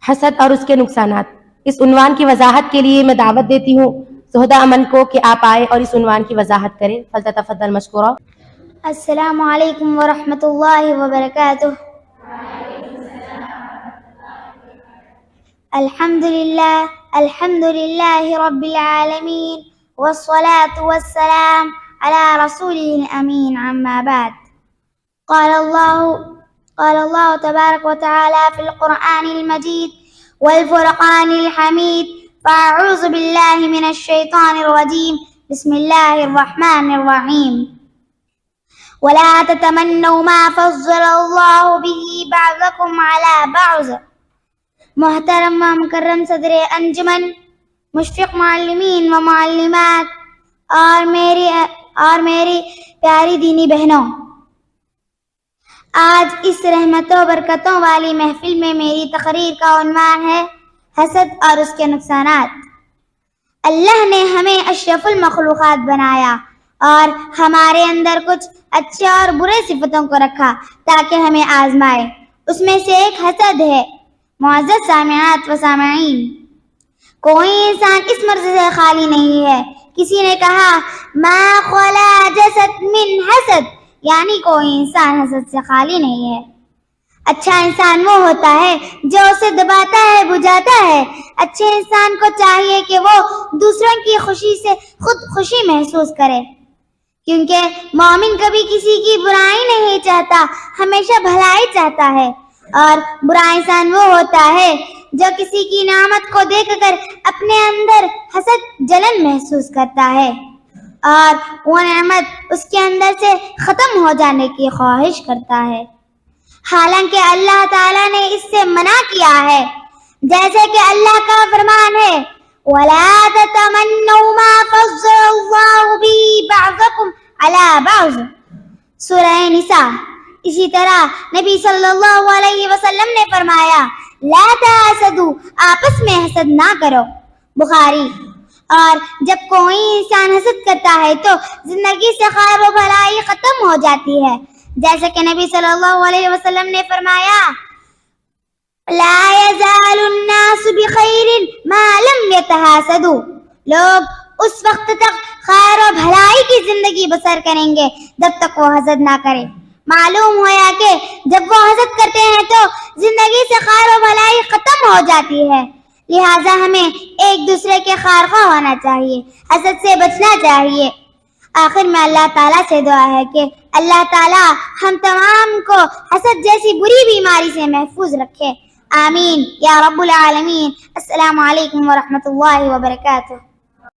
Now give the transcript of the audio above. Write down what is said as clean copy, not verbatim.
حسد اور اس کے نقصانات. اس عنوان کی وضاحت کے لیے میں دعوت دیتی ہوں سہدہ امن کو کہ آپ آئے اور اس عنوان کی وضاحت کریں. فلتتفضل مشکورہ. السلام علیکم ورحمۃ اللہ وبرکاتہ. الحمد للہ رب العالمین والصلاة والسلام على رسوله الأمين. أما بعد، قال الله تبارك وتعالى في القرآن المجيد والفرقان الحميد: فأعوذ بالله من الشيطان الرجيم. بسم الله الرحمن الرحيم. ولا تتمنوا ما فضل الله به بعضكم على بعض. محترم و مکرم صدر انجمن، مشفق معلمین و معلمات اور میری پیاری دینی بہنوں، آج اس رحمتوں برکتوں والی محفل میں میری تقریر کا عنوان ہے حسد اور اس کے نقصانات. اللہ نے ہمیں اشرف المخلوقات بنایا اور ہمارے اندر کچھ اچھے اور برے صفتوں کو رکھا تاکہ ہمیں آزمائے. اس میں سے ایک حسد ہے. معزز سامعات و سامعین، کوئی انسان اس مرض سے خالی نہیں ہے. کسی نے کہا ما خلا جسد من حسد، یعنی کوئی انسان حسد سے خالی نہیں ہے. اچھا انسان وہ ہوتا ہے جو اسے دباتا ہے، بجھاتا ہے. اچھے انسان کو چاہیے کہ وہ دوسروں کی خوشی سے خود خوشی محسوس کرے، کیونکہ مومن کبھی کسی کی برائی نہیں چاہتا، ہمیشہ بھلائی چاہتا ہے. اور برا انسان وہ ہوتا ہے جو کسی کی نعمت کو دیکھ کر اپنے اندر حسد، جلن محسوس کرتا ہے اور وہ نعمت اس کے اندر سے ختم ہو جانے کی خواہش کرتا ہے، حالانکہ اللہ تعالیٰ نے اس سے منع کیا ہے. جیسے کہ اللہ کا فرمان ہے وَلَا تَتَمَنَّوْا مَا فَضَّلَ اللَّهُ بِهِ بَعْضَكُمْ عَلَى بَعْضٍ، سورہ نساء. اسی طرح نبی صلی اللہ علیہ وسلم نے فرمایا لا تحسدوا، آپس میں حسد نہ کرو، بخاری. اور جب کوئی انسان حسد کرتا ہے تو زندگی سے خیر و بھلائی ختم ہو جاتی ہے، جیسے کہ نبی صلی اللہ علیہ وسلم نے فرمایا لا يزال الناس بخیر ما لم يتحاسدوا، لوگ اس وقت تک خیر و بھلائی کی زندگی بسر کریں گے جب تک وہ حسد نہ کرے. معلوم ہوا کہ جب وہ حسد کرتے ہیں تو زندگی سے خیر و بھلائی ختم ہو جاتی ہے. لہٰذا ہمیں ایک دوسرے کے خیر خواہ ہونا چاہیے، حسد سے بچنا چاہیے. آخر میں اللہ تعالیٰ سے دعا ہے کہ اللہ تعالیٰ ہم تمام کو حسد جیسی بری بیماری سے محفوظ رکھے. آمین یا رب العالمین. السلام علیکم ورحمۃ اللہ وبرکاتہ.